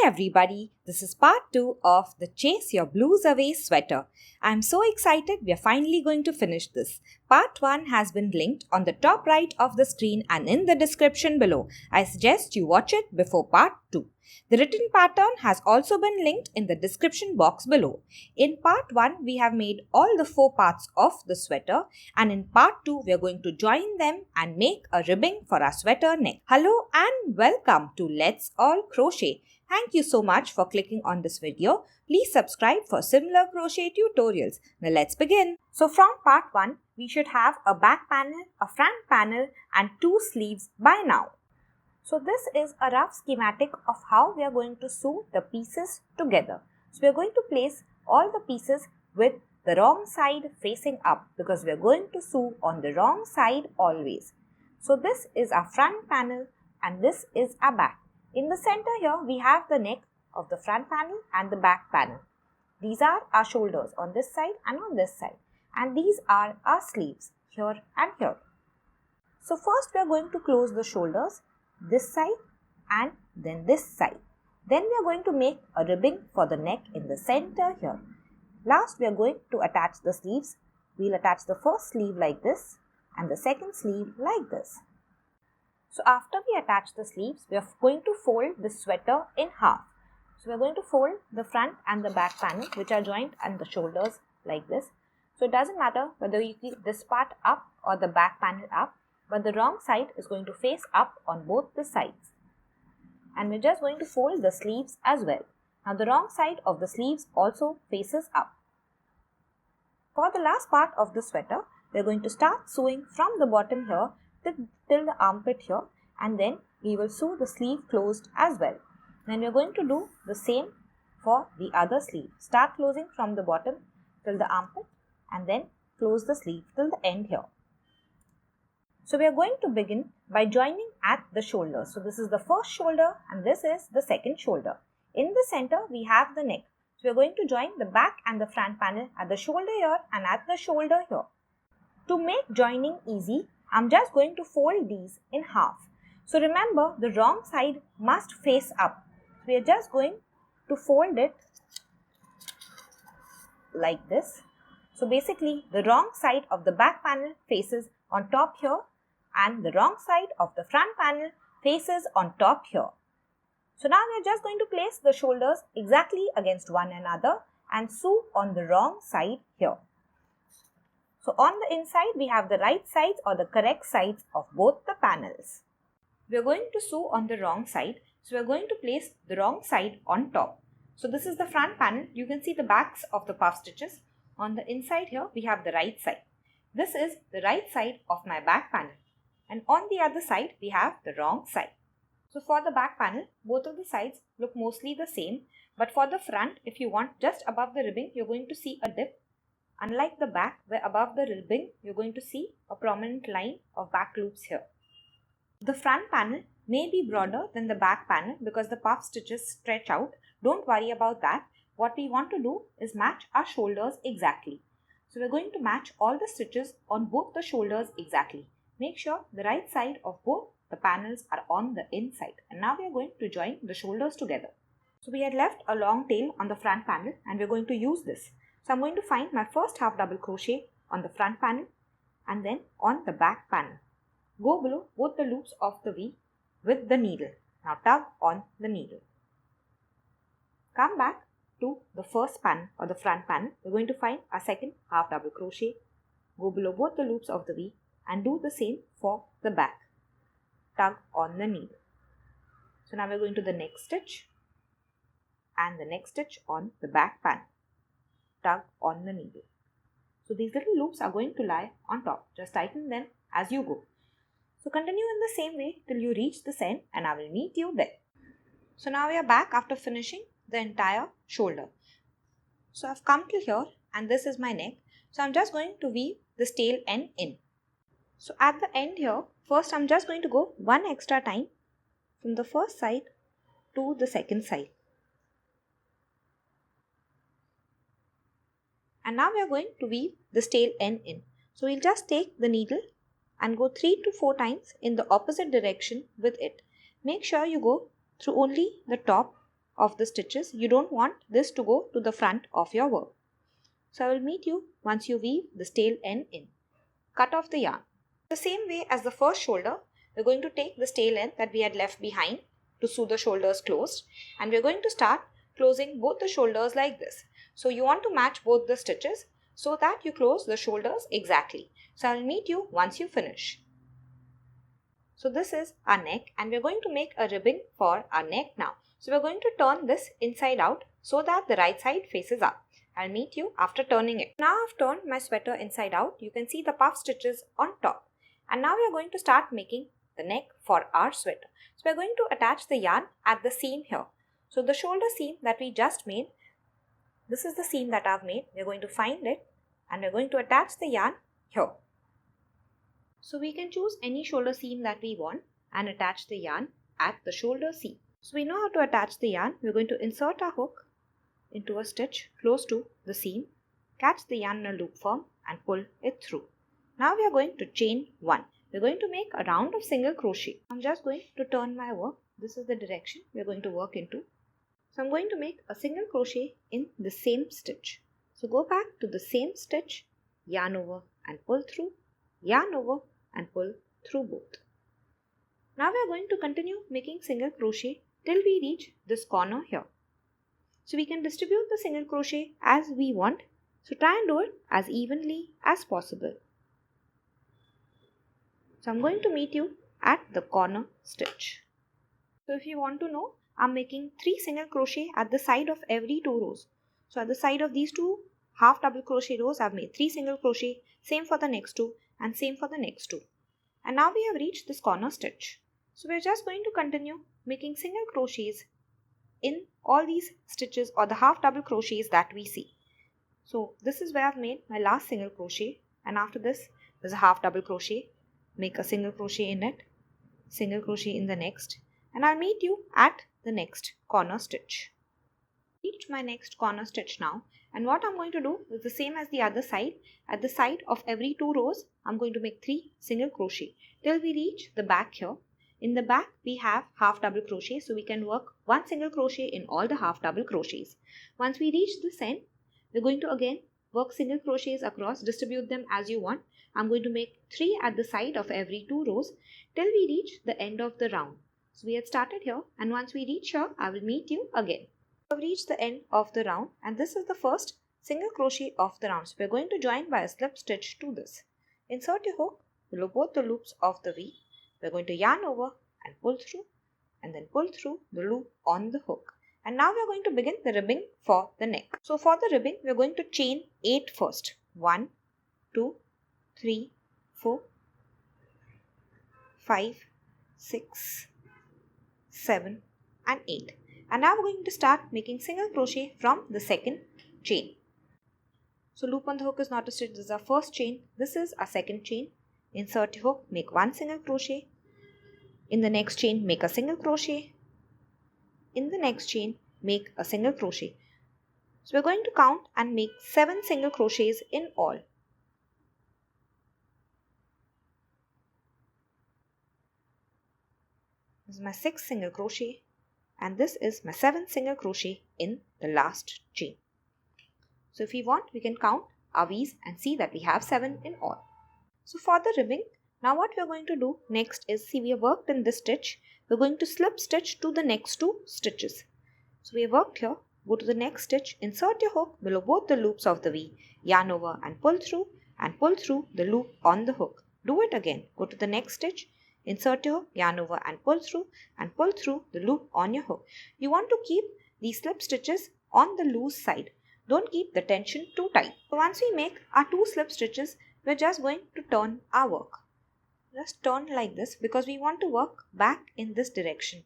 everybody, this is part 2 of the Chase Your Blues Away sweater. I'm so excited we are finally going to finish this. Part 1 has been linked on the top right of the screen and in the description below. I suggest you watch it before part 2. The written pattern has also been linked in the description box below. In part 1, we have made all the 4 parts of the sweater, and in part 2, we are going to join them and make a ribbing for our sweater neck. Hello and welcome to Let's All Crochet. Thank you so much for clicking on this video. Please subscribe for similar crochet tutorials. Now let's begin. So from part 1, we should have a back panel, a front panel and 2 sleeves by now. So this is a rough schematic of how we are going to sew the pieces together. So we are going to place all the pieces with the wrong side facing up because we are going to sew on the wrong side always. So this is our front panel and this is our back. In the center here we have the neck of the front panel and the back panel. These are our shoulders on this side and on this side, and these are our sleeves here and here. So first we are going to close the shoulders this side and then this side. Then we are going to make a ribbing for the neck in the center here. Last we are going to attach the sleeves. We'll attach the first sleeve like this and the second sleeve like this. So after we attach the sleeves, we are going to fold the sweater in half. So we are going to fold the front and the back panel which are joined and the shoulders like this. So it doesn't matter whether you keep this part up or the back panel up, but the wrong side is going to face up on both the sides. And we're just going to fold the sleeves as well. Now the wrong side of the sleeves also faces up. For the last part of the sweater, we're going to start sewing from the bottom here till the armpit here, and then we will sew the sleeve closed as well. Then we're going to do the same for the other sleeve. Start closing from the bottom till the armpit and then close the sleeve till the end here. So we are going to begin by joining at the shoulder. So this is the first shoulder and this is the second shoulder. In the center we have the neck. So we are going to join the back and the front panel at the shoulder here and at the shoulder here. To make joining easy, I'm just going to fold these in half. So remember, the wrong side must face up. We are just going to fold it like this. So basically the wrong side of the back panel faces on top here and the wrong side of the front panel faces on top here. So now we are just going to place the shoulders exactly against one another and sew on the wrong side here. So on the inside we have the right sides or the correct sides of both the panels. We are going to sew on the wrong side, so we are going to place the wrong side on top. So this is the front panel. You can see the backs of the puff stitches. On the inside here we have the right side. This is the right side of my back panel. And on the other side we have the wrong side. So for the back panel, both of the sides look mostly the same, but for the front, if you want just above the ribbing, you're going to see a dip. Unlike the back, where above the ribbing you're going to see a prominent line of back loops here. The front panel may be broader than the back panel because the puff stitches stretch out. Don't worry about that. What we want to do is match our shoulders exactly. So we're going to match all the stitches on both the shoulders exactly. Make sure the right side of both the panels are on the inside. And now we are going to join the shoulders together. So we had left a long tail on the front panel and we're going to use this. So I'm going to find my first half double crochet on the front panel and then on the back panel. Go below both the loops of the V with the needle. Now tug on the needle. Come back to the first panel or the front panel. We're going to find our second half double crochet. Go below both the loops of the V and do the same for the back. Tug on the needle. So now we're going to the next stitch and the next stitch on the back panel. Tug on the needle. So these little loops are going to lie on top. Just tighten them as you go. So continue in the same way till you reach this end and I will meet you there. So now we are back after finishing the entire shoulder. So I've come till here and this is my neck. So I'm just going to weave this tail end in. So at the end here, first I'm just going to go one extra time from the first side to the second side. And now we are going to weave this tail end in. So we'll just take the needle and go 3 to 4 times in the opposite direction with it. Make sure you go through only the top of the stitches. You don't want this to go to the front of your work. So I will meet you once you weave this tail end in. Cut off the yarn. The same way as the first shoulder, we're going to take this tail end that we had left behind to sew the shoulders closed, and we're going to start closing both the shoulders like this. So you want to match both the stitches so that you close the shoulders exactly. So I'll meet you once you finish. So this is our neck, and we're going to make a ribbing for our neck now. So we're going to turn this inside out so that the right side faces up. I'll meet you after turning it. Now I've turned my sweater inside out. You can see the puff stitches on top. And now we are going to start making the neck for our sweater. So we're going to attach the yarn at the seam here. So the shoulder seam that we just made, this is the seam that I've made. We're going to find it and we're going to attach the yarn here. So we can choose any shoulder seam that we want and attach the yarn at the shoulder seam. So we know how to attach the yarn. We're going to insert our hook into a stitch close to the seam, catch the yarn in a loop form and pull it through. Now we are going to chain 1. We're going to make a round of single crochet. I'm just going to turn my work. This is the direction we're going to work into. So I'm going to make a single crochet in the same stitch. So go back to the same stitch, yarn over and pull through, yarn over and pull through both. Now we are going to continue making single crochet till we reach this corner here. So we can distribute the single crochet as we want. So try and do it as evenly as possible. So I'm going to meet you at the corner stitch. So if you want to know, I'm making 3 single crochet at the side of every 2 rows. So at the side of these 2 half double crochet rows, I've made 3 single crochet, same for the next 2 and same for the next 2. And now we have reached this corner stitch. So we're just going to continue making single crochets in all these stitches or the half double crochets that we see. So this is where I've made my last single crochet, and after this there's a half double crochet, make a single crochet in it, single crochet in the next, and I'll meet you at the next corner stitch. Reach my next corner stitch now, and what I'm going to do is the same as the other side. At the side of every 2 rows I'm going to make 3 single crochet till we reach the back here. In the back we have half double crochet, so we can work 1 single crochet in all the half double crochets. Once we reach this end, we're going to again work single crochets across, distribute them as you want. I'm going to make 3 at the side of every 2 rows till we reach the end of the round. So we had started here, and once we reach here, I will meet you again. We've reached the end of the round, and this is the first single crochet of the round. So we're going to join by a slip stitch to this. Insert your hook below both the loops of the V. We're going to yarn over and pull through, and then pull through the loop on the hook. And now we're going to begin the ribbing for the neck. So for the ribbing, we're going to chain 8 first. 1, 2, 3, 4, 5, 6, 7 and 8. And now we're going to start making single crochet from the second chain. So loop on the hook is not a stitch. This is our first chain. This is our second chain. Insert your hook, make 1 single crochet. In the next chain, make a single crochet. In the next chain, make a single crochet. So we're going to count and make 7 single crochets in all. This is my 6th single crochet, and this is my 7th single crochet in the last chain. So if we want, we can count our V's and see that we have 7 in all. So for the ribbing, now what we are going to do next is, see, we have worked in this stitch. We're going to slip stitch to the next 2 stitches. So we have worked here, go to the next stitch, insert your hook below both the loops of the V, yarn over and pull through the loop on the hook. Do it again, go to the next stitch, insert your hook, yarn over and pull through the loop on your hook. You want to keep these slip stitches on the loose side. Don't keep the tension too tight. So once we make our 2 slip stitches, we're just going to turn our work. Just turn like this because we want to work back in this direction.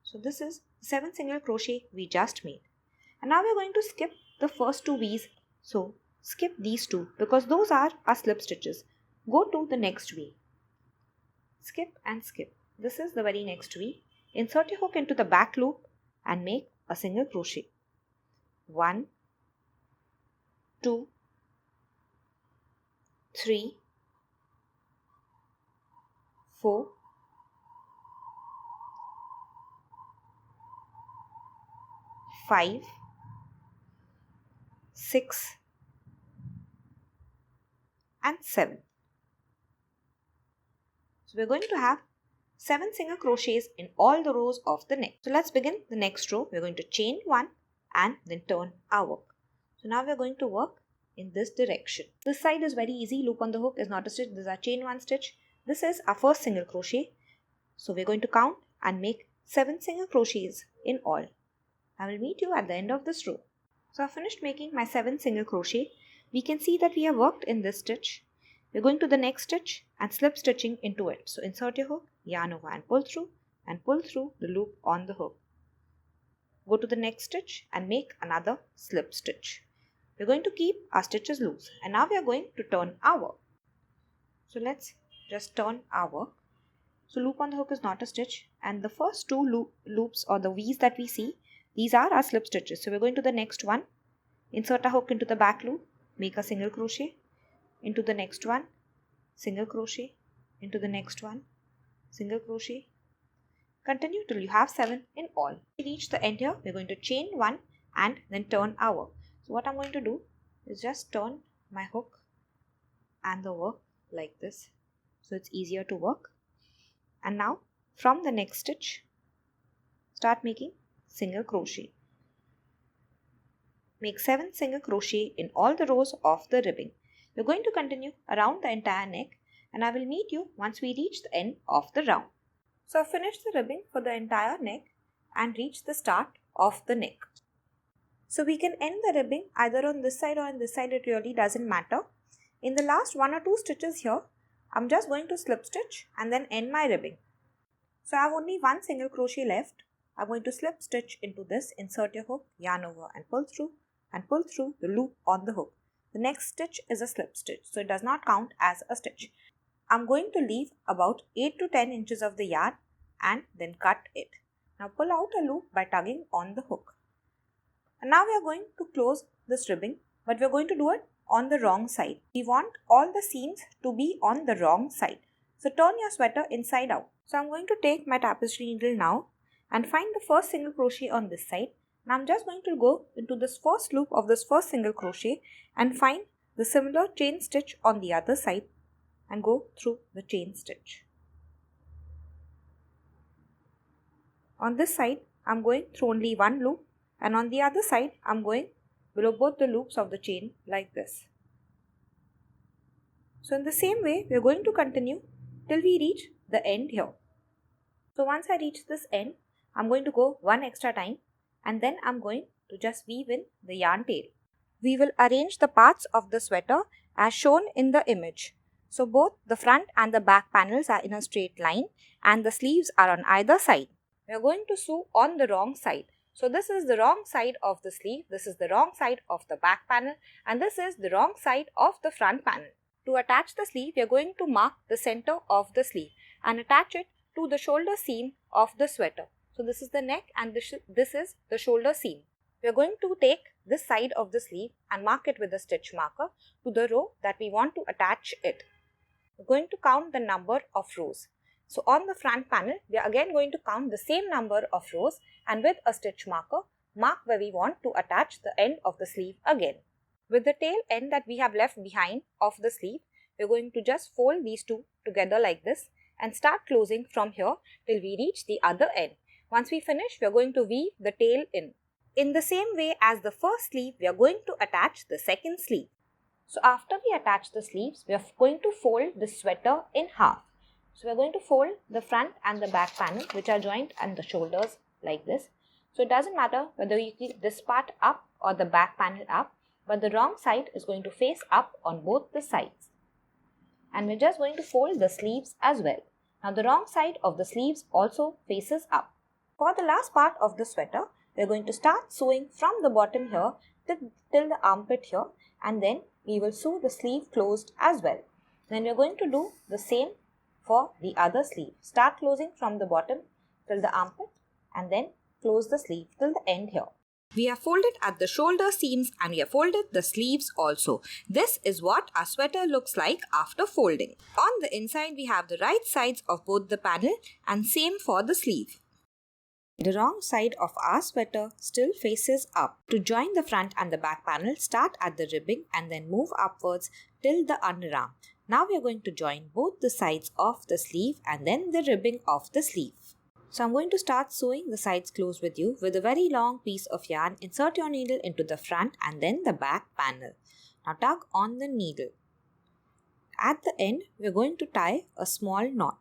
So this is 7 single crochet we just made. And now we're going to skip the first 2 V's. So skip these 2 because those are our slip stitches. Go to the next V. Skip and skip. This is the very next V. Insert your hook into the back loop and make a single crochet. 1, 2, 3, 4, 5, 6 and 7. So we're going to have 7 single crochets in all the rows of the neck. So let's begin the next row. We're going to chain 1 and then turn our work. So now we're going to work in this direction. This side is very easy. Loop on the hook is not a stitch. This is our chain 1 stitch. This is our first single crochet. So we're going to count and make 7 single crochets in all. I will meet you at the end of this row. So I've finished making my 7 single crochet. We can see that we have worked in this stitch. We're going to the next stitch and slip stitching into it. So insert your hook, yarn over and pull through the loop on the hook. Go to the next stitch and make another slip stitch. We're going to keep our stitches loose and now we are going to turn our work. So let's just turn our work. So loop on the hook is not a stitch and the first 2 loops or the V's that we see, these are our slip stitches. So we're going to the next one, insert a hook into the back loop, make a single crochet, into the next one, single crochet, into the next one, single crochet. Continue till you have 7 in all. When we reach the end here, we're going to chain 1 and then turn our work. So what I'm going to do is just turn my hook and the work like this. So it's easier to work. And now from the next stitch, start making single crochet. Make 7 single crochet in all the rows of the ribbing. We're going to continue around the entire neck and I will meet you once we reach the end of the round. So I've finished the ribbing for the entire neck and reached the start of the neck. So we can end the ribbing either on this side or on this side, it really doesn't matter. In the last 1 or 2 stitches here, I'm just going to slip stitch and then end my ribbing. So I have only 1 single crochet left. I'm going to slip stitch into this, insert your hook, yarn over and pull through the loop on the hook. The next stitch is a slip stitch, so it does not count as a stitch. I'm going to leave about 8 to 10 inches of the yarn and then cut it. Now pull out a loop by tugging on the hook. And now we are going to close this ribbing, but we are going to do it on the wrong side. We want all the seams to be on the wrong side. So turn your sweater inside out. So I'm going to take my tapestry needle now and find the first single crochet on this side. Now I'm just going to go into this first loop of this first single crochet and find the similar chain stitch on the other side and go through the chain stitch. On this side I'm going through only 1 loop and on the other side I'm going below both the loops of the chain like this. So in the same way we are going to continue till we reach the end here. So once I reach this end, I'm going to go 1 extra time and then I'm going to just weave in the yarn tail. We will arrange the parts of the sweater as shown in the image. So both the front and the back panels are in a straight line and the sleeves are on either side. We are going to sew on the wrong side. So this is the wrong side of the sleeve, this is the wrong side of the back panel and this is the wrong side of the front panel. To attach the sleeve, we are going to mark the center of the sleeve and attach it to the shoulder seam of the sweater. So this is the neck and this is the shoulder seam. We are going to take this side of the sleeve and mark it with a stitch marker to the row that we want to attach it. We're going to count the number of rows. So on the front panel, we are again going to count the same number of rows and with a stitch marker, mark where we want to attach the end of the sleeve again. With the tail end that we have left behind of the sleeve, we are going to just fold these two together like this and start closing from here till we reach the other end. Once we finish, we are going to weave the tail in. In the same way as the first sleeve, we are going to attach the second sleeve. So after we attach the sleeves, we are going to fold the sweater in half. So we are going to fold the front and the back panel which are joined and the shoulders like this. So it doesn't matter whether you keep this part up or the back panel up, but the wrong side is going to face up on both the sides. And we're just going to fold the sleeves as well. Now the wrong side of the sleeves also faces up. For the last part of the sweater, we're going to start sewing from the bottom here till the armpit here, and then we will sew the sleeve closed as well. Then we're going to do the same for the other sleeve. Start closing from the bottom till the armpit and then close the sleeve till the end here. We have folded at the shoulder seams and we have folded the sleeves also. This is what our sweater looks like after folding. On the inside we have the right sides of both the panel and same for the sleeve. The wrong side of our sweater still faces up. To join the front and the back panel, start at the ribbing and then move upwards till the underarm. Now we are going to join both the sides of the sleeve and then the ribbing of the sleeve. So I'm going to start sewing the sides close with you. With a very long piece of yarn, insert your needle into the front and then the back panel. Now tug on the needle. At the end, we are going to tie a small knot.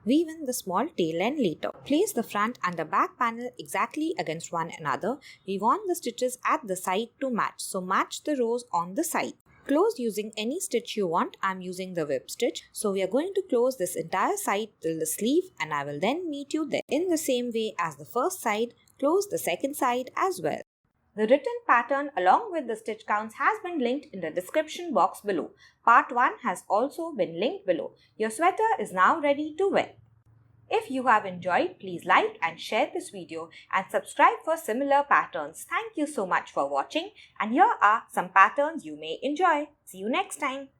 Weave in the small tail end later. Place the front and the back panel exactly against one another. Weave on the stitches at the side to match. So match the rows on the side. Close using any stitch you want. I'm using the whip stitch. So we are going to close this entire side till the sleeve and I will then meet you there. In the same way as the first side, close the second side as well. The written pattern along with the stitch counts has been linked in the description box below. Part 1 has also been linked below. Your sweater is now ready to wear. If you have enjoyed, please like and share this video and subscribe for similar patterns. Thank you so much for watching and here are some patterns you may enjoy. See you next time.